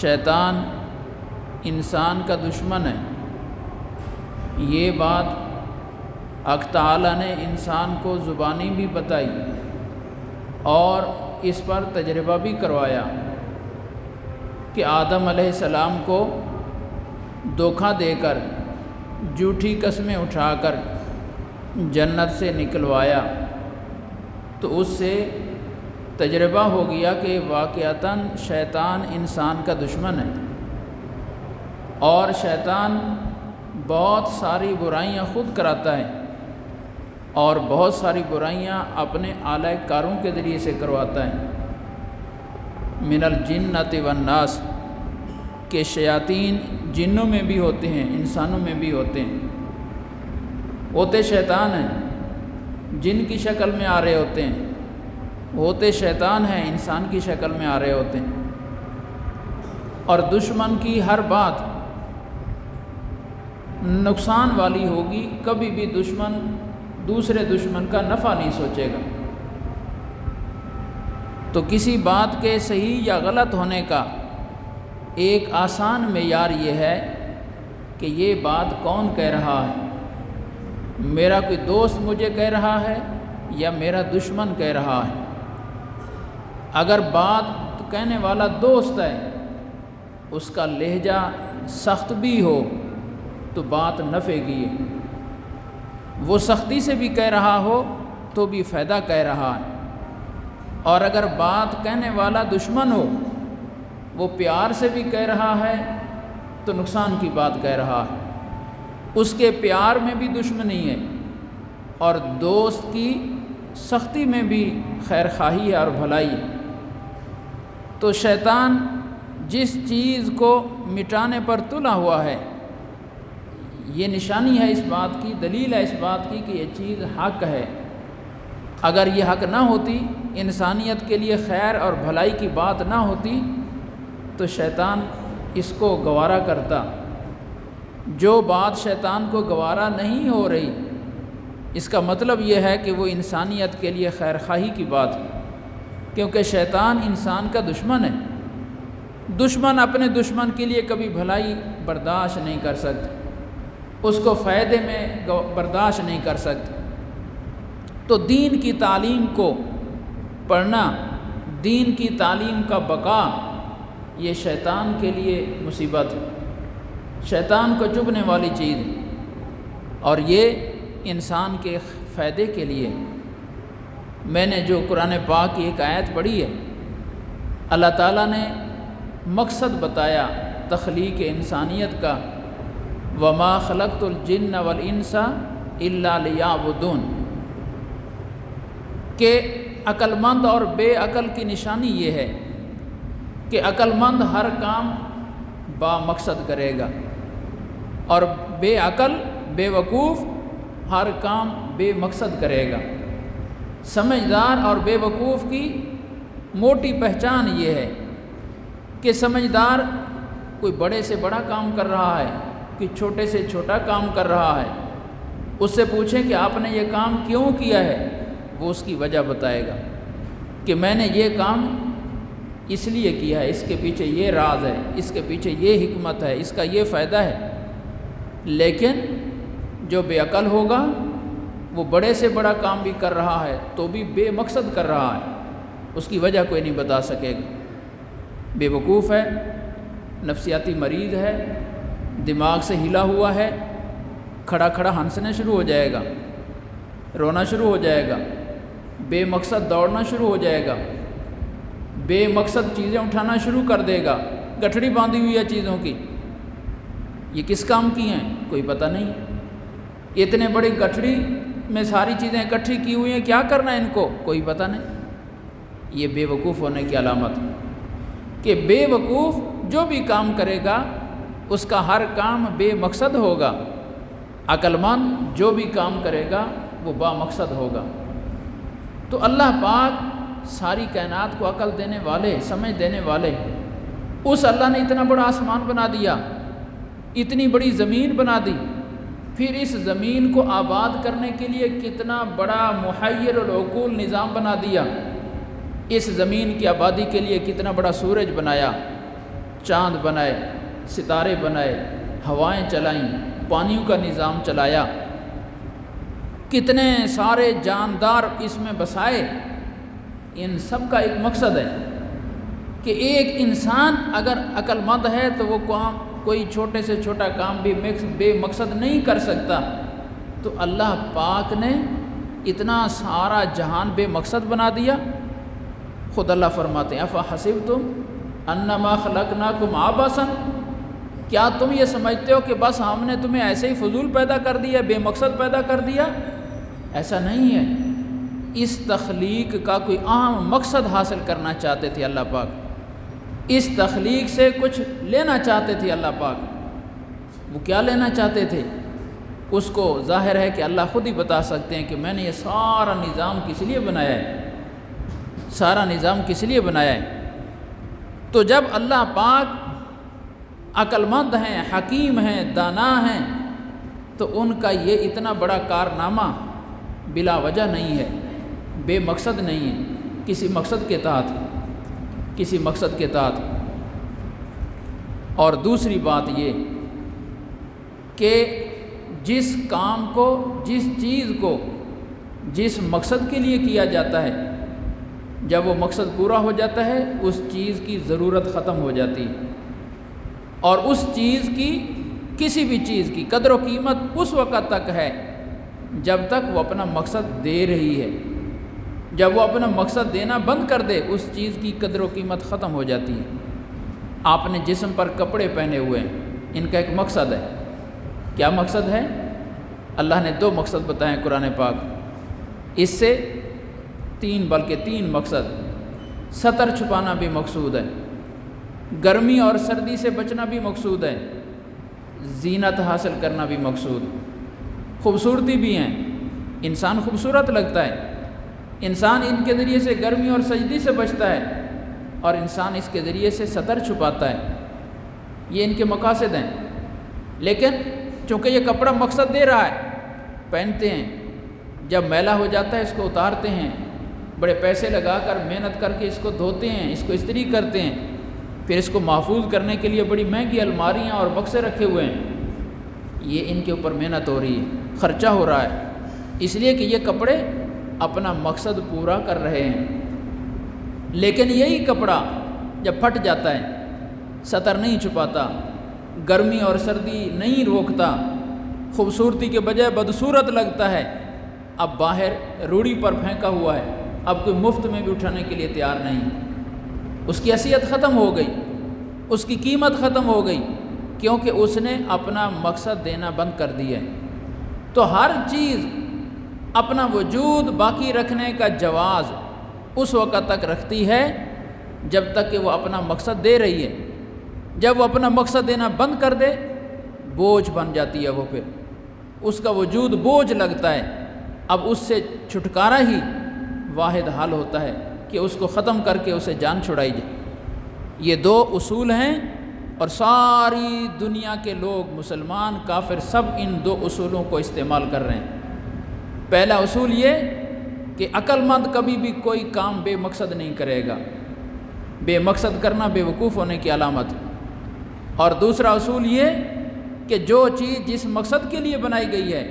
شیطان انسان کا دشمن ہے، یہ بات حق تعالیٰ نے انسان کو زبانی بھی بتائی اور اس پر تجربہ بھی کروایا کہ آدم علیہ السلام کو دھوکہ دے کر جھوٹی قسمیں اٹھا کر جنت سے نکلوایا، تو اس سے تجربہ ہو گیا کہ واقعتاً شیطان انسان کا دشمن ہے، اور شیطان بہت ساری برائیاں خود کراتا ہے اور بہت ساری برائیاں اپنے اعلی کاروں کے ذریعے سے کرواتا ہے۔ من الجنۃ والناس، کہ شیاطین جنوں میں بھی ہوتے ہیں انسانوں میں بھی ہوتے ہیں، ہوتے شیطان ہیں جن کی شکل میں آ رہے ہوتے ہیں، ہوتے شیطان ہیں انسان کی شکل میں آ رہے ہوتے ہیں، اور دشمن کی ہر بات نقصان والی ہوگی، کبھی بھی دشمن دوسرے دشمن کا نفع نہیں سوچے گا۔ تو کسی بات کے صحیح یا غلط ہونے کا ایک آسان معیار یہ ہے کہ یہ بات کون کہہ رہا ہے، میرا کوئی دوست مجھے کہہ رہا ہے یا میرا دشمن کہہ رہا ہے۔ اگر بات کہنے والا دوست ہے، اس کا لہجہ سخت بھی ہو تو بات نفع کی ہے، وہ سختی سے بھی کہہ رہا ہو تو بھی فائدہ کہہ رہا ہے، اور اگر بات کہنے والا دشمن ہو، وہ پیار سے بھی کہہ رہا ہے تو نقصان کی بات کہہ رہا ہے، اس کے پیار میں بھی دشمنی ہے اور دوست کی سختی میں بھی خیر خواہی ہے اور بھلائی ہے۔ تو شیطان جس چیز کو مٹانے پر تلا ہوا ہے، یہ نشانی ہے اس بات کی، دلیل ہے اس بات کی کہ یہ چیز حق ہے۔ اگر یہ حق نہ ہوتی، انسانیت کے لیے خیر اور بھلائی کی بات نہ ہوتی، تو شیطان اس کو گوارا کرتا۔ جو بات شیطان کو گوارا نہیں ہو رہی، اس کا مطلب یہ ہے کہ وہ انسانیت کے لیے خیر خواہی کی بات ہے، کیونکہ شیطان انسان کا دشمن ہے۔ دشمن اپنے دشمن کے لیے کبھی بھلائی برداشت نہیں کر سکتے، اس کو فائدے میں برداشت نہیں کر سکتے۔ تو دین کی تعلیم کو پڑھنا، دین کی تعلیم کا بقا، یہ شیطان کے لیے مصیبت ہے، شیطان کو چبھنے والی چیز ہے، اور یہ انسان کے فائدے کے لیے۔ میں نے جو قرآن پاک کی ایک آیت پڑھی ہے، اللہ تعالیٰ نے مقصد بتایا تخلیق انسانیت کا، وَمَا خَلَقْتُ الْجِنَّ وَالْإِنسَ إِلَّا لِيَعْبُدُونَ، کہ عقل مند اور بے عقل کی نشانی یہ ہے کہ عقل مند ہر کام با مقصد کرے گا، اور بے عقل بے وقوف ہر کام بے مقصد کرے گا۔ سمجھدار اور بے وقوف کی موٹی پہچان یہ ہے کہ سمجھدار کوئی بڑے سے بڑا کام کر رہا ہے، کہ چھوٹے سے چھوٹا کام کر رہا ہے، اس سے پوچھیں کہ آپ نے یہ کام کیوں کیا ہے، وہ اس کی وجہ بتائے گا کہ میں نے یہ کام اس لیے کیا ہے، اس کے پیچھے یہ راز ہے، اس کے پیچھے یہ حکمت ہے، اس کا یہ فائدہ ہے۔ لیکن جو بے عقل ہوگا، وہ بڑے سے بڑا کام بھی کر رہا ہے تو بھی بے مقصد کر رہا ہے، اس کی وجہ کوئی نہیں بتا سکے گا۔ بے وقوف ہے، نفسیاتی مریض ہے، دماغ سے ہلا ہوا ہے، کھڑا کھڑا ہنسنے شروع ہو جائے گا، رونا شروع ہو جائے گا، بے مقصد دوڑنا شروع ہو جائے گا، بے مقصد چیزیں اٹھانا شروع کر دے گا، گٹھڑی باندھی ہوئی ہے چیزوں کی، یہ کس کام کی ہیں کوئی پتہ نہیں، اتنے بڑی گٹھڑی میں ساری چیزیں اکٹھی کی ہوئی ہیں، کیا کرنا ہے ان کو کوئی پتہ نہیں۔ یہ بے وقوف ہونے کی علامت کہ بے وقوف جو بھی کام کرے گا اس کا ہر کام بے مقصد ہوگا، عقل مند جو بھی کام کرے گا وہ با مقصد ہوگا۔ تو اللہ پاک ساری کائنات کو عقل دینے والے، سمجھ دینے والے، اس اللہ نے اتنا بڑا آسمان بنا دیا، اتنی بڑی زمین بنا دی، پھر اس زمین کو آباد کرنے کے لیے کتنا بڑا محیر العقول نظام بنا دیا، اس زمین کی آبادی کے لیے کتنا بڑا سورج بنایا، چاند بنائے، ستارے بنائے، ہوائیں چلائیں، پانیوں کا نظام چلایا، کتنے سارے جاندار اس میں بسائے، ان سب کا ایک مقصد ہے کہ ایک انسان اگر عقل مند ہے تو وہ کوئی چھوٹے سے چھوٹا کام بھی بے مقصد نہیں کر سکتا، تو اللہ پاک نے اتنا سارا جہان بے مقصد بنا دیا۔ خود اللہ فرماتے ہیں افحسبتم انما خلقناکم عبثا، کیا تم یہ سمجھتے ہو کہ بس ہم نے تمہیں ایسے ہی فضول پیدا کر دیا، بے مقصد پیدا کر دیا؟ ایسا نہیں ہے، اس تخلیق کا کوئی اہم مقصد حاصل کرنا چاہتے تھے اللہ پاک، اس تخلیق سے کچھ لینا چاہتے تھے اللہ پاک۔ وہ کیا لینا چاہتے تھے اس کو ظاہر ہے کہ اللہ خود ہی بتا سکتے ہیں کہ میں نے یہ سارا نظام کس لیے بنایا ہے، سارا نظام کس لیے بنایا ہے۔ تو جب اللہ پاک عقل مند ہیں، حکیم ہیں، دانا ہیں، تو ان کا یہ اتنا بڑا کارنامہ بلا وجہ نہیں ہے، بے مقصد نہیں ہے، کسی مقصد کے تحت، کسی مقصد کے تحت۔ اور دوسری بات یہ کہ جس کام کو، جس چیز کو جس مقصد کے لیے کیا جاتا ہے، جب وہ مقصد پورا ہو جاتا ہے اس چیز کی ضرورت ختم ہو جاتی ہے، اور اس چیز کی، کسی بھی چیز کی قدر و قیمت اس وقت تک ہے جب تک وہ اپنا مقصد دے رہی ہے۔ جب وہ اپنا مقصد دینا بند کر دے اس چیز کی قدر و قیمت ختم ہو جاتی ہے۔ آپ نے جسم پر کپڑے پہنے ہوئے ہیں، ان کا ایک مقصد ہے۔ کیا مقصد ہے؟ اللہ نے 2 مقصد بتائے ہیں قرآن پاک، اس سے 3 بلکہ 3 مقصد۔ ستر چھپانا بھی مقصود ہے، گرمی اور سردی سے بچنا بھی مقصود ہے، زینت حاصل کرنا بھی مقصود، خوبصورتی بھی ہیں، انسان خوبصورت لگتا ہے، انسان ان کے ذریعے سے گرمی اور سردی سے بچتا ہے، اور انسان اس کے ذریعے سے ستر چھپاتا ہے، یہ ان کے مقاصد ہیں۔ لیکن چونکہ یہ کپڑا مقصد دے رہا ہے، پہنتے ہیں، جب میلا ہو جاتا ہے اس کو اتارتے ہیں، بڑے پیسے لگا کر محنت کر کے اس کو دھوتے ہیں، اس کو استری کرتے ہیں، پھر اس کو محفوظ کرنے کے لیے بڑی مہنگی الماریاں اور بکسے رکھے ہوئے ہیں، یہ ان کے اوپر محنت ہو رہی ہے، خرچہ ہو رہا ہے، اس لیے کہ یہ کپڑے اپنا مقصد پورا کر رہے ہیں۔ لیکن یہی کپڑا جب پھٹ جاتا ہے، ستر نہیں چھپاتا، گرمی اور سردی نہیں روکتا، خوبصورتی کے بجائے بدصورت لگتا ہے، اب باہر روڑی پر پھینکا ہوا ہے، اب کوئی مفت میں بھی اٹھانے کے لیے تیار نہیں، اس کی حیثیت ختم ہو گئی، اس کی قیمت ختم ہو گئی، کیونکہ اس نے اپنا مقصد دینا بند کر دیا ہے۔ تو ہر چیز اپنا وجود باقی رکھنے کا جواز اس وقت تک رکھتی ہے جب تک کہ وہ اپنا مقصد دے رہی ہے۔ جب وہ اپنا مقصد دینا بند کر دے بوجھ بن جاتی ہے، وہ پھر اس کا وجود بوجھ لگتا ہے، اب اس سے چھٹکارا ہی واحد حل ہوتا ہے کہ اس کو ختم کر کے اسے جان چھڑائی جائے۔ یہ 2 اصول ہیں، اور ساری دنیا کے لوگ، مسلمان، کافر، سب ان 2 اصولوں کو استعمال کر رہے ہیں۔ پہلا اصول یہ کہ عقل مند کبھی بھی کوئی کام بے مقصد نہیں کرے گا، بے مقصد کرنا بے وقوف ہونے کی علامت۔ اور دوسرا اصول یہ کہ جو چیز جس مقصد کے لیے بنائی گئی ہے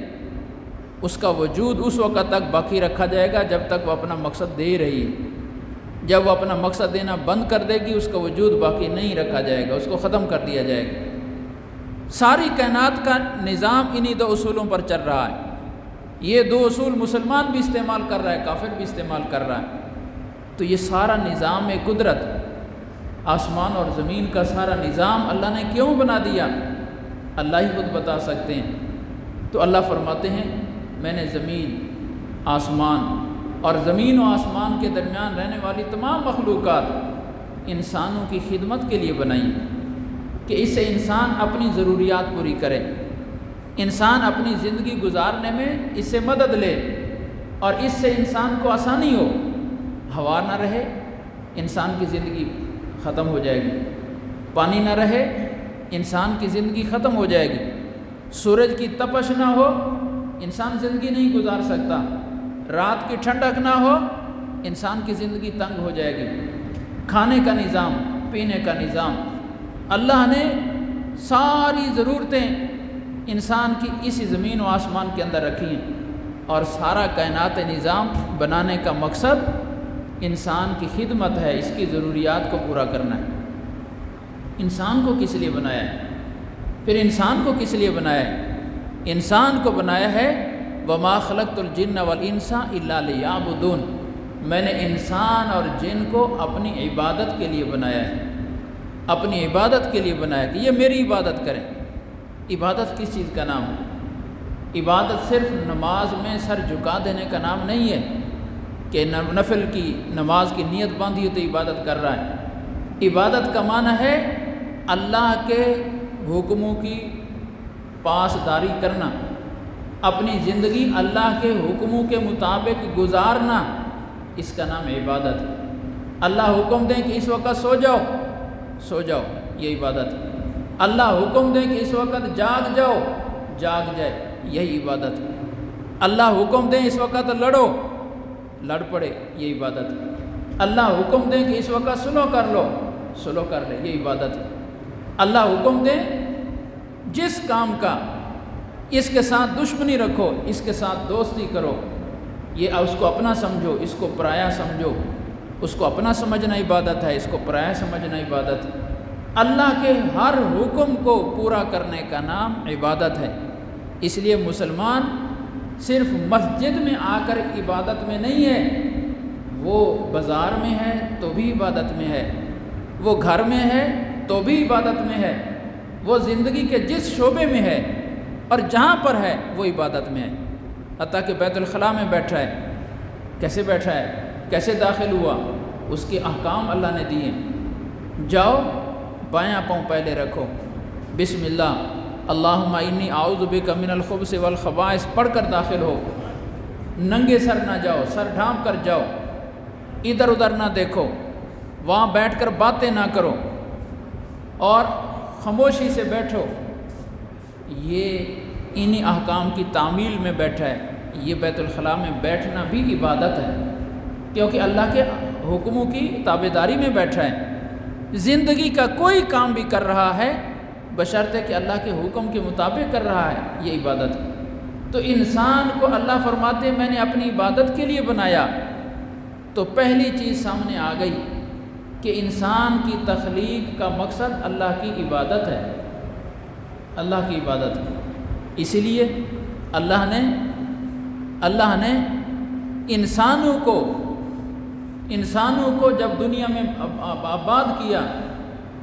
اس کا وجود اس وقت تک باقی رکھا جائے گا جب تک وہ اپنا مقصد دے رہی ہے۔ جب وہ اپنا مقصد دینا بند کر دے گی اس کا وجود باقی نہیں رکھا جائے گا، اس کو ختم کر دیا جائے گا۔ ساری کائنات کا نظام انہی 2 اصولوں پر چل رہا ہے۔ یہ 2 اصول مسلمان بھی استعمال کر رہا ہے، کافر بھی استعمال کر رہا ہے۔ تو یہ سارا نظام قدرت، آسمان اور زمین کا سارا نظام اللہ نے کیوں بنا دیا؟ اللہ ہی خود بتا سکتے ہیں۔ تو اللہ فرماتے ہیں میں نے زمین، آسمان اور زمین و آسمان کے درمیان رہنے والی تمام مخلوقات انسانوں کی خدمت کے لیے بنائی کہ اس سے انسان اپنی ضروریات پوری کرے، انسان اپنی زندگی گزارنے میں اس سے مدد لے، اور اس سے انسان کو آسانی ہو۔ ہوا نہ رہے انسان کی زندگی ختم ہو جائے گی، پانی نہ رہے انسان کی زندگی ختم ہو جائے گی، سورج کی تپش نہ ہو انسان زندگی نہیں گزار سکتا، رات کی ٹھنڈک نہ ہو انسان کی زندگی تنگ ہو جائے گی، کھانے کا نظام، پینے کا نظام، اللہ نے ساری ضرورتیں انسان کی اسی زمین و آسمان کے اندر رکھی ہیں، اور سارا کائنات نظام بنانے کا مقصد انسان کی خدمت ہے، اس کی ضروریات کو پورا کرنا ہے۔ انسان کو کس لیے بنایا ہے؟ پھر انسان کو کس لیے بنایا ہے؟ انسان کو بنایا ہے وَمَا خَلَقْتُ الْجِنَّ وَالْإِنسَ إِلَّا لِيَعْبُدُونَ، میں نے انسان اور جن کو اپنی عبادت کے لیے بنایا ہے، اپنی عبادت کے لیے بنایا کہ یہ میری عبادت کریں۔ عبادت کس چیز کا نام ہے؟ عبادت صرف نماز میں سر جھکا دینے کا نام نہیں ہے کہ نفل کی نماز کی نیت باندھی تو عبادت کر رہا ہے۔ عبادت کا معنی ہے اللہ کے حکموں کی پاسداری کرنا، اپنی زندگی اللہ کے حکموں کے مطابق گزارنا، اس کا نام ہے عبادت۔ اللہ حکم دیں کہ اس وقت سو جاؤ، سو جاؤ، یہ عبادت۔ اللہ حکم دیں کہ اس وقت جاگ جاؤ، جاگ جائے، یہی عبادت۔ اللہ حکم دیں اس وقت لڑو، لڑ پڑے، یہ عبادت۔ اللہ حکم دیں کہ اس وقت سلو کر لو، سلو کر لے، یہ عبادت۔ اللہ حکم دیں جس کام کا اس کے ساتھ دشمنی رکھو، اس کے ساتھ دوستی کرو، یہ اس کو اپنا سمجھو، اس کو پرایا سمجھو، اس کو اپنا سمجھنا عبادت ہے، اس کو پرایا سمجھنا عبادت۔ اللہ کے ہر حکم کو پورا کرنے کا نام عبادت ہے۔ اس لیے مسلمان صرف مسجد میں آ کر عبادت میں نہیں ہے، وہ بازار میں ہے تو بھی عبادت میں ہے، وہ گھر میں ہے تو بھی عبادت میں ہے، وہ زندگی کے جس شعبے میں ہے اور جہاں پر ہے وہ عبادت میں ہے۔ حتیٰ کہ بیت الخلاء میں بیٹھا ہے، کیسے بیٹھا ہے، کیسے داخل ہوا، اس کے احکام اللہ نے دیے۔ جاؤ، بایاں پاؤں پہلے رکھو، بسم اللہ، اللہم انی اعوذ بک من الخبث والخبائث پڑھ کر داخل ہو۔ ننگے سر نہ جاؤ، سر ڈھانپ کر جاؤ، ادھر ادھر نہ دیکھو، وہاں بیٹھ کر باتیں نہ کرو اور خاموشی سے بیٹھو۔ یہ انہی احکام کی تعمیل میں بیٹھا ہے۔ یہ بیت الخلاء میں بیٹھنا بھی عبادت ہے، کیونکہ اللہ کے حکموں کی تابعداری میں بیٹھا ہے۔ زندگی کا کوئی کام بھی کر رہا ہے بشرطے کہ اللہ کے حکم کے مطابق کر رہا ہے، یہ عبادت۔ تو انسان کو اللہ فرماتے ہیں میں نے اپنی عبادت کے لیے بنایا، تو پہلی چیز سامنے آ گئی کہ انسان کی تخلیق کا مقصد اللہ کی عبادت ہے، اللہ کی عبادت۔ اسی لیے اللہ نے انسانوں کو جب دنیا میں آباد کیا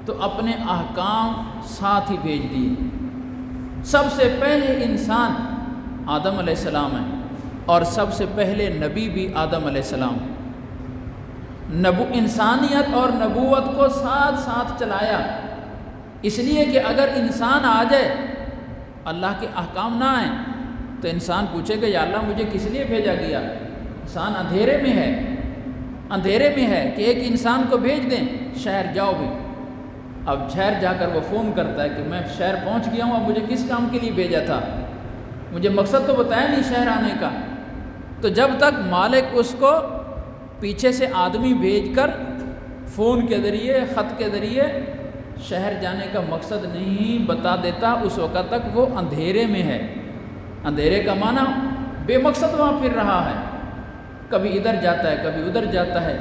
تو اپنے احکام ساتھ ہی بھیج دیے۔ سب سے پہلے انسان آدم علیہ السلام ہے، اور سب سے پہلے نبی بھی آدم علیہ السلام۔ انسانیت اور نبوت کو ساتھ ساتھ چلایا، اس لیے کہ اگر انسان آ جائے اللہ کے احکام نہ آئیں تو انسان پوچھے گا یا اللہ مجھے کس لیے بھیجا گیا؟ انسان اندھیرے میں ہے کہ ایک انسان کو بھیج دیں شہر جاؤ بھی۔ اب شہر جا کر وہ فون کرتا ہے کہ میں شہر پہنچ گیا ہوں، اب مجھے کس کام کے لیے بھیجا تھا؟ مجھے مقصد تو بتایا نہیں شہر آنے کا۔ تو جب تک مالک اس کو پیچھے سے آدمی بھیج کر فون کے ذریعے، خط کے ذریعے شہر جانے کا مقصد نہیں بتا دیتا، اس وقت تک وہ اندھیرے میں ہے۔ اندھیرے کا معنی بے مقصد وہاں پھر رہا ہے، کبھی ادھر جاتا ہے کبھی ادھر جاتا ہے،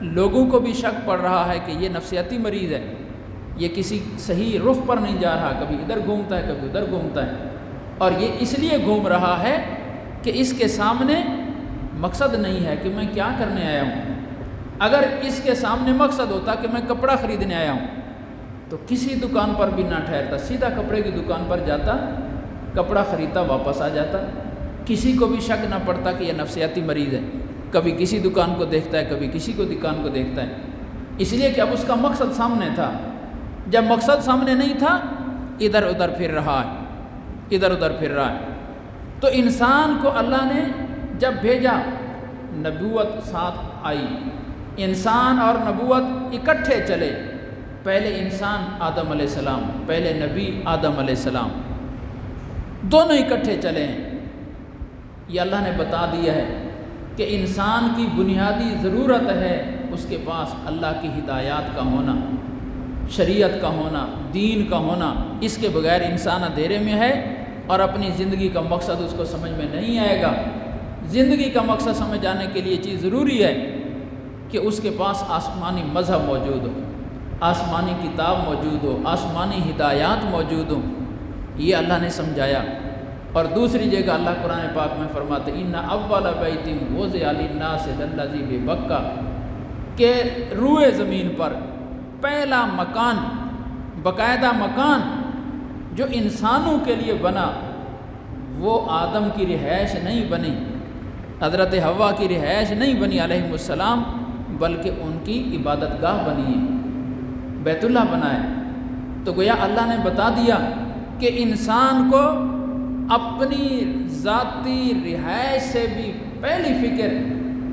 لوگوں کو بھی شک پڑ رہا ہے کہ یہ نفسیاتی مریض ہے، یہ کسی صحیح رخ پر نہیں جا رہا، کبھی ادھر گھومتا ہے کبھی ادھر گھومتا ہے، اور یہ اس لیے گھوم رہا ہے کہ اس کے سامنے مقصد نہیں ہے کہ میں کیا کرنے آیا ہوں۔ اگر اس کے سامنے مقصد ہوتا کہ میں کپڑا خریدنے آیا ہوں تو کسی دکان پر بھی نہ ٹھہرتا، سیدھا کپڑے کی دکان پر جاتا، کپڑا خریدتا، واپس آ جاتا، کسی کو بھی شک نہ پڑتا کہ یہ نفسیاتی مریض ہے۔ کبھی کسی دکان کو دیکھتا ہے کبھی کسی کو دکان کو دیکھتا ہے، اس لیے کہ اب اس کا مقصد سامنے تھا۔ جب مقصد سامنے نہیں تھا ادھر ادھر پھر رہا ہے۔ تو انسان کو اللہ نے جب بھیجا نبوت ساتھ آئی، انسان اور نبوت اکٹھے چلے۔ پہلے انسان آدم علیہ السلام، پہلے نبی آدم علیہ السلام، دونوں اکٹھے چلے ہیں۔ یہ اللہ نے بتا دیا ہے کہ انسان کی بنیادی ضرورت ہے اس کے پاس اللہ کی ہدایات کا ہونا۔ شریعت کا ہونا، دین کا ہونا، اس کے بغیر انسان اندھیرے میں ہے اور اپنی زندگی کا مقصد اس کو سمجھ میں نہیں آئے گا۔ زندگی کا مقصد سمجھ جانے کے لیے چیز ضروری ہے کہ اس کے پاس آسمانی مذہب موجود ہو، آسمانی کتاب موجود ہو، آسمانی ہدایات موجود ہوں۔ یہ اللہ نے سمجھایا۔ اور دوسری جگہ اللہ قرآن پاک میں فرماتے ان اول بیت وضع للناس للذی ببکہ، کہ روئے زمین پر پہلا مکان، باقاعدہ مکان جو انسانوں کے لیے بنا، وہ آدم کی رہائش نہیں بنی، حضرت حوا کی رہائش نہیں بنی علیہ السلام، بلکہ ان کی عبادت گاہ بنی ہے، بیت اللہ بنا ہے۔ تو گویا اللہ نے بتا دیا کہ انسان کو اپنی ذاتی رہائش سے بھی پہلی فکر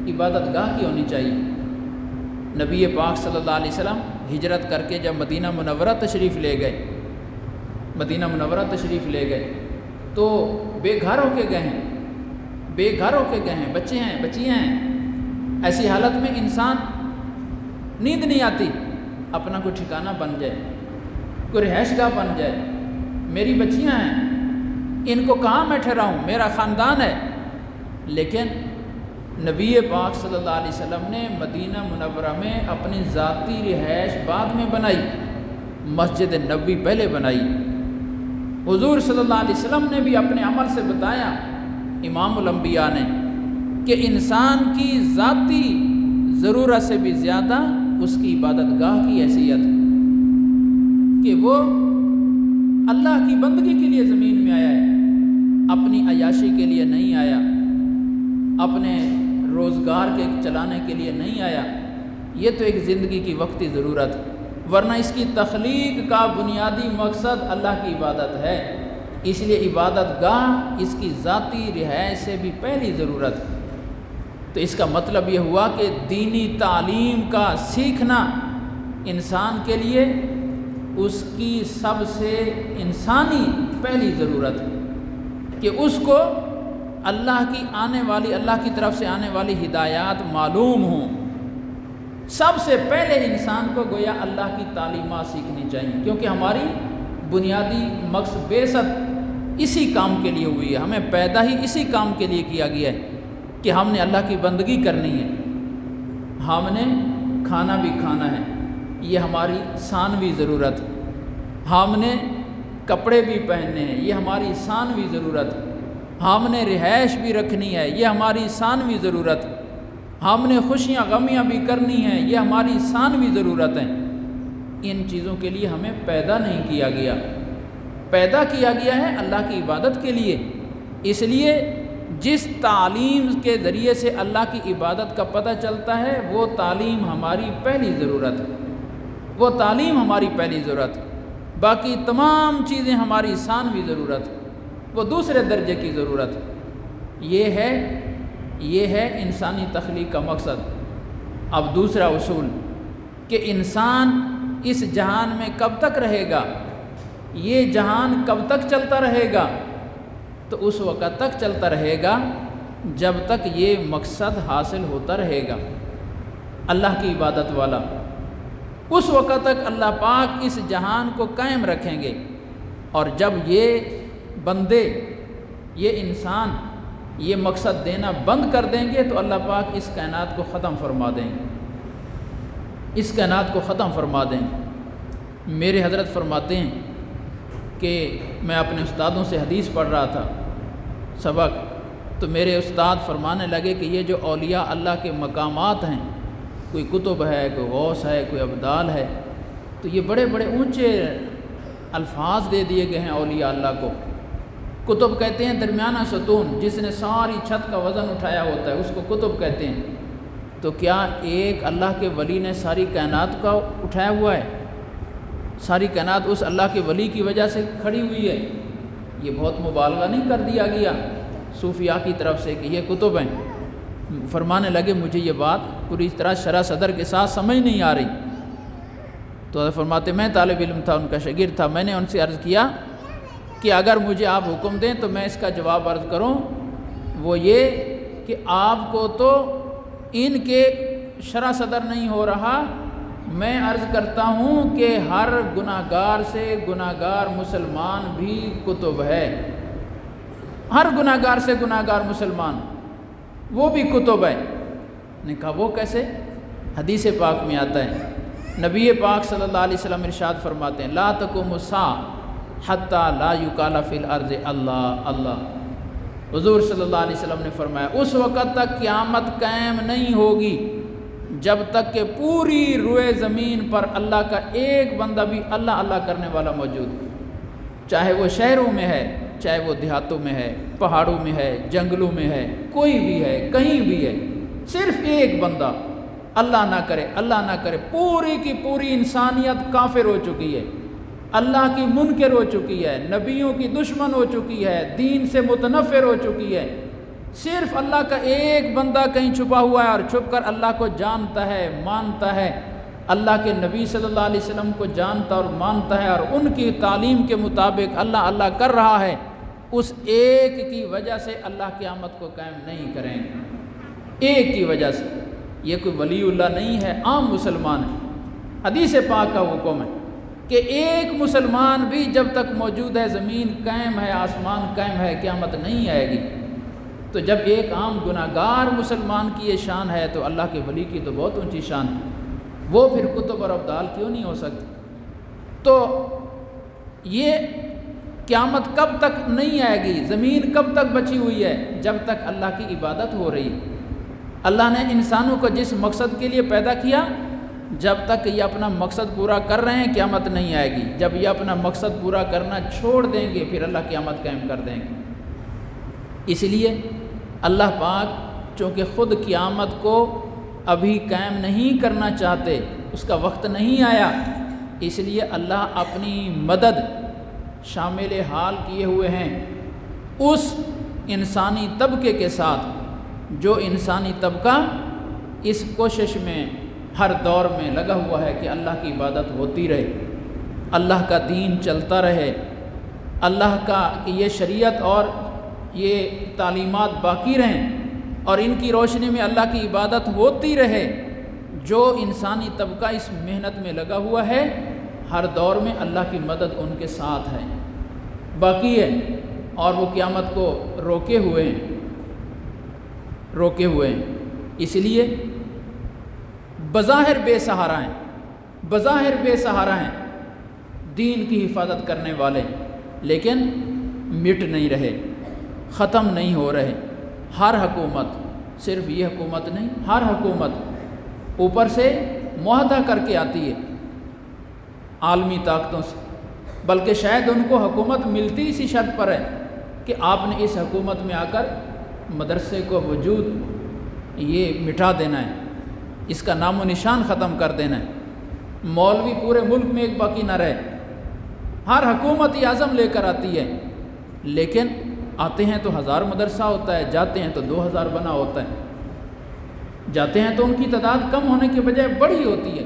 عبادت گاہ کی ہونی چاہیے۔ نبی پاک صلی اللہ علیہ وسلم ہجرت کر کے جب مدینہ منورہ تشریف لے گئے، مدینہ منورہ تشریف لے گئے تو بے گھر ہو کے گئے ہیں، بے گھر ہو کے گئے ہیں، بچے ہیں، بچیاں ہیں۔ ایسی حالت میں انسان نیند نہیں آتی، اپنا کوئی ٹھکانہ بن جائے، کوئی رہائش گاہ بن جائے۔ میری بچیاں ہیں، ان کو کہاں میں ٹھہراؤں، میرا خاندان ہے۔ لیکن نبی پاک صلی اللہ علیہ وسلم نے مدینہ منورہ میں اپنی ذاتی رہائش بعد میں بنائی، مسجد نبوی پہلے بنائی۔ حضور صلی اللہ علیہ وسلم نے بھی اپنے عمل سے بتایا، امام الانبیاء نے، کہ انسان کی ذاتی ضرورت سے بھی زیادہ اس کی عبادت گاہ کی حیثیت، کہ وہ اللہ کی بندگی کے لیے زمین میں آیا ہے، اپنی عیاشی کے لیے نہیں آیا، اپنے روزگار کے چلانے کے لیے نہیں آیا۔ یہ تو ایک زندگی کی وقتی ضرورت، ورنہ اس کی تخلیق کا بنیادی مقصد اللہ کی عبادت ہے۔ اس لیے عبادت گاہ اس کی ذاتی رہائش سے بھی پہلی ضرورت۔ تو اس کا مطلب یہ ہوا کہ دینی تعلیم کا سیکھنا انسان کے لیے اس کی سب سے انسانی پہلی ضرورت، کہ اس کو اللہ کی طرف سے آنے والی ہدایات معلوم ہوں۔ سب سے پہلے انسان کو گویا اللہ کی تعلیمات سیکھنی چاہیے، کیونکہ ہماری بنیادی مقصد بعثت اسی کام کے لیے ہوئی ہے، ہمیں پیدا ہی اسی کام کے لیے کیا گیا ہے کہ ہم نے اللہ کی بندگی کرنی ہے، ہم نے کھانا بھی کھانا ہے، یہ ہماری ثانوی ضرورت، ہم نے کپڑے بھی پہننے ہیں، یہ ہماری ثانوی ضرورت، ہم نے رہائش بھی رکھنی ہے، یہ ہماری ثانوی ضرورت، ہم نے خوشیاں غمیاں بھی کرنی ہیں، یہ ہماری ثانوی ضرورت ہیں۔ ان چیزوں کے لیے ہمیں پیدا نہیں کیا گیا، پیدا کیا گیا ہے اللہ کی عبادت کے لیے۔ اس لیے جس تعلیم کے ذریعے سے اللہ کی عبادت کا پتہ چلتا ہے، وہ تعلیم ہماری پہلی ضرورت، وہ تعلیم ہماری پہلی ضرورت، باقی تمام چیزیں ہماری ثانوی ضرورت، وہ دوسرے درجے کی ضرورت۔ یہ ہے انسانی تخلیق کا مقصد۔ اب دوسرا اصول کہ انسان اس جہان میں کب تک رہے گا، یہ جہان کب تک چلتا رہے گا، تو اس وقت تک چلتا رہے گا جب تک یہ مقصد حاصل ہوتا رہے گا، اللہ کی عبادت والا۔ اس وقت تک اللہ پاک اس جہان کو قائم رکھیں گے، اور جب یہ بندے، یہ انسان یہ مقصد دینا بند کر دیں گے تو اللہ پاک اس کائنات کو ختم فرما دیں گے، اس کائنات کو ختم فرما دیں گے۔ میرے حضرت فرماتے ہیں کہ میں اپنے استادوں سے حدیث پڑھ رہا تھا سبق، تو میرے استاد فرمانے لگے کہ یہ جو اولیاء اللہ کے مقامات ہیں، کوئی قطب ہے، کوئی غوث ہے، کوئی ابدال ہے، تو یہ بڑے بڑے اونچے الفاظ دے دیے گئے ہیں اولیاء اللہ کو۔ قطب کہتے ہیں درمیانہ ستون، جس نے ساری چھت کا وزن اٹھایا ہوتا ہے، اس کو قطب کہتے ہیں۔ تو کیا ایک اللہ کے ولی نے ساری کائنات کا اٹھایا ہوا ہے؟ ساری کائنات اس اللہ کے ولی کی وجہ سے کھڑی ہوئی ہے؟ یہ بہت مبالغہ نہیں کر دیا گیا صوفیاء کی طرف سے کہ یہ قطب ہیں؟ فرمانے لگے مجھے یہ بات پوری طرح شرح صدر کے ساتھ سمجھ نہیں آ رہی۔ تو فرماتے میں طالب علم تھا، ان کا شاگرد تھا، میں نے ان سے عرض کیا کہ اگر مجھے آپ حکم دیں تو میں اس کا جواب عرض کروں، وہ یہ کہ آپ کو تو ان کے شرح صدر نہیں ہو رہا، میں عرض کرتا ہوں کہ ہر گناہگار سے گناہگار مسلمان بھی کتب ہے، ہر گناہگار سے گناہگار مسلمان وہ بھی کتب ہے۔ نے کہا وہ کیسے؟ حدیث پاک میں آتا ہے، نبی پاک صلی اللہ علیہ وسلم ارشاد فرماتے ہیں لا تقوم الساعة حتی لا یقال فی الارض اللہ اللہ۔ حضور صلی اللہ علیہ وسلم نے فرمایا اس وقت تک قیامت قائم نہیں ہوگی جب تک کہ پوری روئے زمین پر اللہ کا ایک بندہ بھی اللہ اللہ کرنے والا موجود ہو، چاہے وہ شہروں میں ہے، چاہے وہ دیہاتوں میں ہے، پہاڑوں میں ہے، جنگلوں میں ہے، کوئی بھی ہے، کہیں بھی ہے، صرف ایک بندہ اللہ نہ کرے، اللہ نہ کرے۔ پوری کی پوری انسانیت کافر ہو چکی ہے، اللہ کی منکر ہو چکی ہے، نبیوں کی دشمن ہو چکی ہے، دین سے متنفر ہو چکی ہے۔ صرف اللہ کا ایک بندہ کہیں چھپا ہوا ہے اور چھپ کر اللہ کو جانتا ہے، مانتا ہے، اللہ کے نبی صلی اللہ علیہ وسلم کو جانتا اور مانتا ہے اور ان کی تعلیم کے مطابق اللہ اللہ کر رہا ہے۔ اس ایک کی وجہ سے اللہ قیامت کو قائم نہیں کریں گے، ایک کی وجہ سے۔ یہ کوئی ولی اللہ نہیں ہے، عام مسلمان ہے۔ حدیث پاک کا حکم ہے کہ ایک مسلمان بھی جب تک موجود ہے، زمین قائم ہے، آسمان قائم ہے، قیامت نہیں آئے گی۔ تو جب ایک عام گناہگار مسلمان کی یہ شان ہے تو اللہ کے ولی کی تو بہت اونچی شان ہے، وہ پھر کتب اور ابدال کیوں نہیں ہو سکتی؟ تو یہ قیامت کب تک نہیں آئے گی، زمین کب تک بچی ہوئی ہے؟ جب تک اللہ کی عبادت ہو رہی ہے۔ اللہ نے انسانوں کو جس مقصد کے لیے پیدا کیا، جب تک یہ اپنا مقصد پورا کر رہے ہیں قیامت نہیں آئے گی۔ جب یہ اپنا مقصد پورا کرنا چھوڑ دیں گے پھر اللہ قیامت قائم کر دیں گے۔ اس لیے اللہ پاک چونکہ خود قیامت کو ابھی قائم نہیں کرنا چاہتے، اس کا وقت نہیں آیا، اس لیے اللہ اپنی مدد شامل حال کیے ہوئے ہیں اس انسانی طبقے کے ساتھ، جو انسانی طبقہ اس کوشش میں ہر دور میں لگا ہوا ہے کہ اللہ کی عبادت ہوتی رہے، اللہ کا دین چلتا رہے، اللہ کا یہ شریعت اور یہ تعلیمات باقی رہیں اور ان کی روشنی میں اللہ کی عبادت ہوتی رہے۔ جو انسانی طبقہ اس محنت میں لگا ہوا ہے، ہر دور میں اللہ کی مدد ان کے ساتھ ہے، باقی ہے، اور وہ قیامت کو روکے ہوئے ہیں۔ اس لیے بظاہر بے سہارا ہیں، بظاہر بے سہارا ہیں دین کی حفاظت کرنے والے، لیکن مٹ نہیں رہے، ختم نہیں ہو رہے۔ ہر حکومت، صرف یہ حکومت نہیں، ہر حکومت اوپر سے معاہدہ کر کے آتی ہے عالمی طاقتوں سے، بلکہ شاید ان کو حکومت ملتی اسی شرط پر ہے کہ آپ نے اس حکومت میں آ کر مدرسے کو وجود یہ مٹا دینا ہے، اس کا نام و نشان ختم کر دینا ہے، مولوی پورے ملک میں ایک باقی نہ رہے۔ ہر حکومت یہ عزم لے کر آتی ہے، لیکن آتے ہیں تو 1000 مدرسہ ہوتا ہے، جاتے ہیں تو 2000 بنا ہوتا ہے، جاتے ہیں تو ان کی تعداد کم ہونے کے بجائے بڑی ہوتی ہے،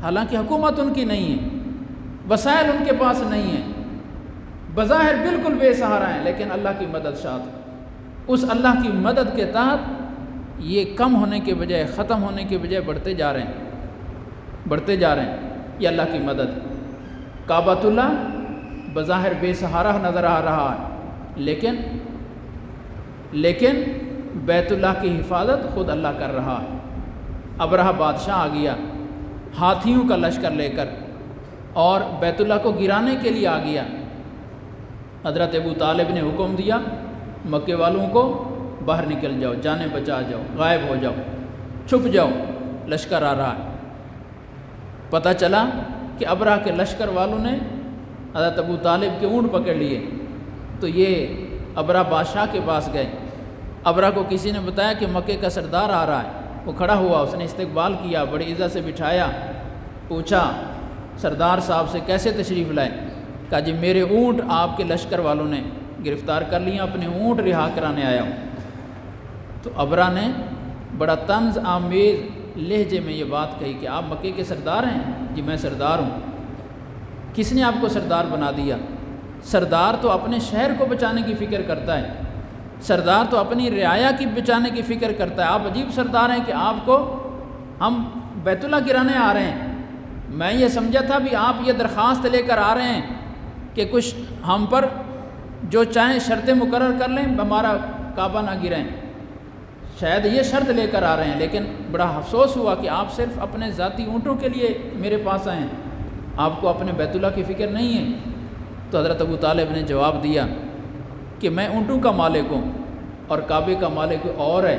حالانکہ حکومت ان کی نہیں ہے، وسائل ان کے پاس نہیں ہیں، بظاہر بالکل بے سہارا ہیں، لیکن اللہ کی مدد شاید اس اللہ کی مدد کے تحت یہ کم ہونے کے بجائے، ختم ہونے کے بجائے بڑھتے جا رہے ہیں۔ یہ اللہ کی مدد۔ کعبۃ اللہ بظاہر بے سہارا نظر آ رہا ہے، لیکن بیت اللہ کی حفاظت خود اللہ کر رہا ہے۔ ابرہہ بادشاہ آ گیا ہاتھیوں کا لشکر لے کر اور بیت اللہ کو گرانے کے لیے آ گیا۔ حضرت ابو طالب نے حکم دیا مکے والوں کو باہر نکل جاؤ، جانیں بچا جاؤ، غائب ہو جاؤ، چھپ جاؤ، لشکر آ رہا ہے۔ پتہ چلا کہ ابرہہ کے لشکر والوں نے حضرت ابو طالب کے اونٹ پکڑ لیے، تو یہ ابرہہ بادشاہ کے پاس گئے۔ ابرہہ کو کسی نے بتایا کہ مکے کا سردار آ رہا ہے، وہ کھڑا ہوا، اس نے استقبال کیا، بڑی عزت سے بٹھایا، پوچھا سردار صاحب سے کیسے تشریف لائے؟ کہا جی میرے اونٹ آپ کے لشکر والوں نے گرفتار کر لیا، اپنے اونٹ رہا کرانے آیا ہوں۔ تو ابرہہ نے بڑا طنز آمیز لہجے میں یہ بات کہی کہ آپ مکے کے سردار ہیں؟ جی میں سردار ہوں۔ کس نے آپ کو سردار بنا دیا؟ سردار تو اپنے شہر کو بچانے کی فکر کرتا ہے، سردار تو اپنی رعایا کی بچانے کی فکر کرتا ہے۔ آپ عجیب سردار ہیں کہ آپ کو ہم بیت اللہ گرانے آ رہے ہیں، میں یہ سمجھا تھا بھی آپ یہ درخواست لے کر آ رہے ہیں کہ کچھ ہم پر جو چاہیں شرطیں مقرر کر لیں، ہمارا کعبہ نہ گریں، شاید یہ شرط لے کر آ رہے ہیں۔ لیکن بڑا افسوس ہوا کہ آپ صرف اپنے ذاتی اونٹوں کے لیے میرے پاس آئیں، آپ کو اپنے بیت اللہ کی فکر نہیں ہے۔ تو حضرت ابو طالب نے جواب دیا کہ میں اونٹوں کا مالک ہوں اور کعبے کا مالک اور ہے،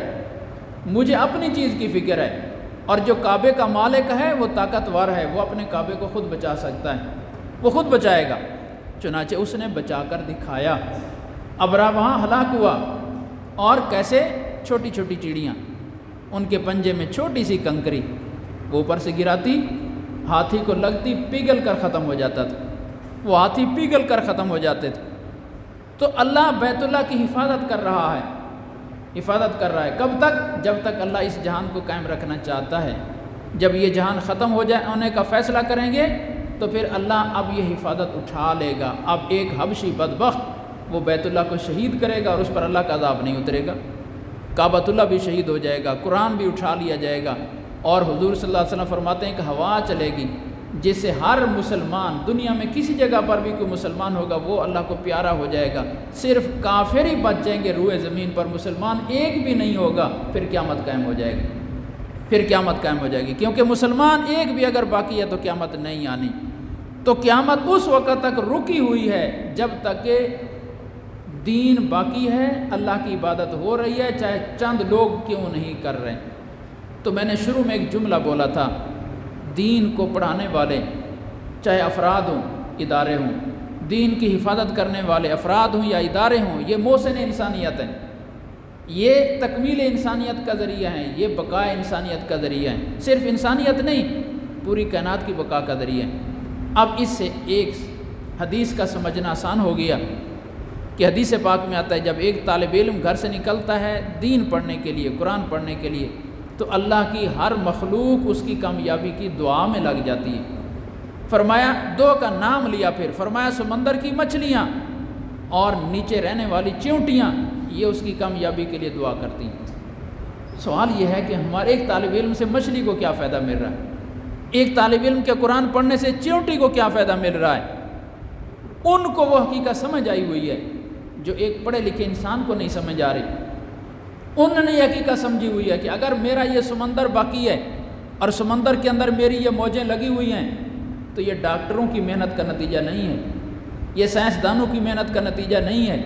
مجھے اپنی چیز کی فکر ہے، اور جو کعبے کا مالک ہے وہ طاقتور ہے، وہ اپنے کعبے کو خود بچا سکتا ہے، وہ خود بچائے گا۔ چنانچہ اس نے بچا کر دکھایا۔ ابرا وہاں ہلاک ہوا، اور کیسے؟ چھوٹی چھوٹی چڑیاں، ان کے پنجے میں چھوٹی سی کنکری، وہ اوپر سے گراتی، ہاتھی کو لگتی، پگھل کر ختم ہو جاتا تھا، وہ ہاتھی پگھل کر ختم ہو جاتے تھے۔ تو اللہ بیت اللہ کی حفاظت کر رہا ہے، حفاظت کر رہا ہے۔ کب تک؟ جب تک اللہ اس جہان کو قائم رکھنا چاہتا ہے۔ جب یہ جہان ختم ہو جائے، ہونے کا فیصلہ کریں گے، تو پھر اللہ اب یہ حفاظت اٹھا لے گا۔ اب ایک حبشی بدبخت وہ بیت اللہ کو شہید کرے گا اور اس پر اللہ کا عذاب نہیں اترے گا، کعبۃ اللہ بھی شہید ہو جائے گا، قرآن بھی اٹھا لیا جائے گا، اور حضور صلی اللہ علیہ وسلم فرماتے ہیں کہ ہوا چلے گی جس سے ہر مسلمان، دنیا میں کسی جگہ پر بھی کوئی مسلمان ہوگا وہ اللہ کو پیارا ہو جائے گا، صرف کافر ہی بچ جائیں گے، روئے زمین پر مسلمان ایک بھی نہیں ہوگا، پھر قیامت قائم ہو جائے گی، پھر قیامت قائم ہو جائے گی، کیونکہ مسلمان ایک بھی اگر باقی ہے تو قیامت نہیں آنی۔ تو قیامت اس وقت تک رکی ہوئی ہے جب تک کہ دین باقی ہے، اللہ کی عبادت ہو رہی ہے، چاہے چند لوگ کیوں نہیں کر رہے۔ تو میں نے شروع میں ایک جملہ بولا تھا، دین کو پڑھانے والے چاہے افراد ہوں، ادارے ہوں، دین کی حفاظت کرنے والے افراد ہوں یا ادارے ہوں، یہ محسن انسانیت ہے، یہ تکمیل انسانیت کا ذریعہ ہے، یہ بقاء انسانیت کا ذریعہ ہے، صرف انسانیت نہیں، پوری کائنات کی بقاء کا ذریعہ ہے۔ اب اس سے ایک حدیث کا سمجھنا آسان ہو گیا کہ حدیث پاک میں آتا ہے جب ایک طالب علم گھر سے نکلتا ہے دین پڑھنے کے لیے، قرآن پڑھنے کے لیے، تو اللہ کی ہر مخلوق اس کی کامیابی کی دعا میں لگ جاتی ہے۔ فرمایا دو کا نام لیا، پھر فرمایا سمندر کی مچھلیاں اور نیچے رہنے والی چیونٹیاں، یہ اس کی کامیابی کے لیے دعا کرتی ہیں۔ سوال یہ ہے کہ ہمارے ایک طالب علم سے مچھلی کو کیا فائدہ مل رہا ہے؟ ایک طالب علم کے قرآن پڑھنے سے چیونٹی کو کیا فائدہ مل رہا ہے؟ ان کو وہ حقیقت سمجھ آئی ہوئی ہے جو ایک پڑھے لکھے انسان کو نہیں سمجھ آ رہی۔ انہوں نے یہ حقیقت سمجھی ہوئی ہے کہ اگر میرا یہ سمندر باقی ہے اور سمندر کے اندر میری یہ موجیں لگی ہوئی ہیں تو یہ ڈاکٹروں کی محنت کا نتیجہ نہیں ہے، یہ سائنسدانوں کی محنت کا نتیجہ نہیں ہے،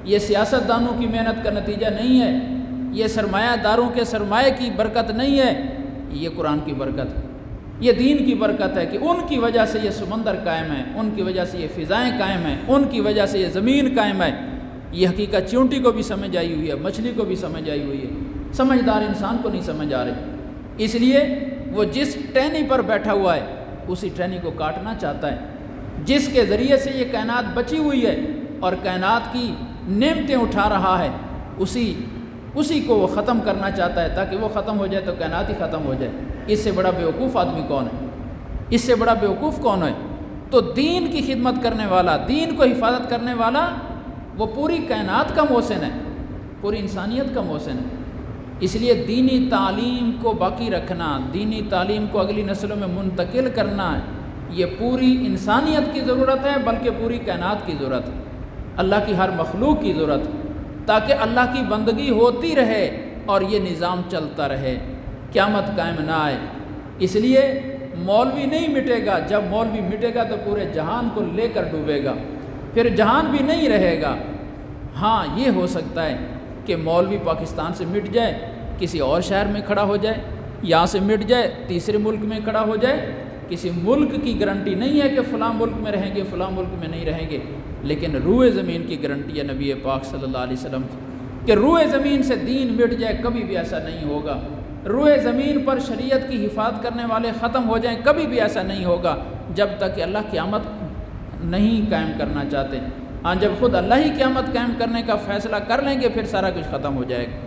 یہ سیاست دانوں کی محنت کا نتیجہ نہیں ہے، یہ سرمایہ داروں کے سرمایہ کی برکت نہیں ہے، یہ قرآن کی برکت ہے، یہ دین کی برکت ہے کہ ان کی وجہ سے یہ سمندر قائم ہے، ان کی وجہ سے یہ فضائیں قائم ہیں، ان کی وجہ سے یہ زمین قائم ہے۔ یہ حقیقت چیونٹی کو بھی سمجھ آئی ہوئی ہے، مچھلی کو بھی سمجھ آئی ہوئی ہے، سمجھدار انسان کو نہیں سمجھ آ رہی، اس لیے وہ جس ٹہنی پر بیٹھا ہوا ہے اسی ٹہنی کو کاٹنا چاہتا ہے، جس کے ذریعے سے یہ کائنات بچی ہوئی ہے اور کائنات کی نعمتیں اٹھا رہا ہے، اسی کو وہ ختم کرنا چاہتا ہے، تاکہ وہ ختم ہو جائے تو کائنات ہی ختم ہو جائے۔ اس سے بڑا بیوقوف آدمی کون ہے؟ اس سے بڑا بیوقوف کون ہے؟ تو دین کی خدمت کرنے والا، دین کو حفاظت کرنے والا، وہ پوری کائنات کا محسن ہے، پوری انسانیت کا محسن ہے۔ اس لیے دینی تعلیم کو باقی رکھنا، دینی تعلیم کو اگلی نسلوں میں منتقل کرنا، یہ پوری انسانیت کی ضرورت ہے، بلکہ پوری کائنات کی ضرورت ہے، اللہ کی ہر مخلوق کی ضرورت ہے، تاکہ اللہ کی بندگی ہوتی رہے اور یہ نظام چلتا رہے، قیامت قائم نہ آئے۔ اس لیے مولوی نہیں مٹے گا، جب مولوی مٹے گا تو پورے جہان کو لے کر ڈوبے گا، پھر جہان بھی نہیں رہے گا۔ ہاں یہ ہو سکتا ہے کہ مولوی پاکستان سے مٹ جائے، کسی اور شہر میں کھڑا ہو جائے، یہاں سے مٹ جائے تیسرے ملک میں کھڑا ہو جائے، کسی ملک کی گارنٹی نہیں ہے کہ فلاں ملک میں رہیں گے، فلاں ملک میں نہیں رہیں گے، لیکن روئے زمین کی گارنٹی ہے نبی پاک صلی اللہ علیہ وسلم کی کہ روئے زمین سے دین مٹ جائے، کبھی بھی ایسا نہیں ہوگا۔ روئے زمین پر شریعت کی حفاظت کرنے والے ختم ہو جائیں، کبھی بھی ایسا نہیں ہوگا جب تک کہ اللہ قیامت نہیں قائم کرنا چاہتے۔ ہاں جب خود اللہ ہی قیامت قائم کرنے کا فیصلہ کر لیں گے پھر سارا کچھ ختم ہو جائے گا۔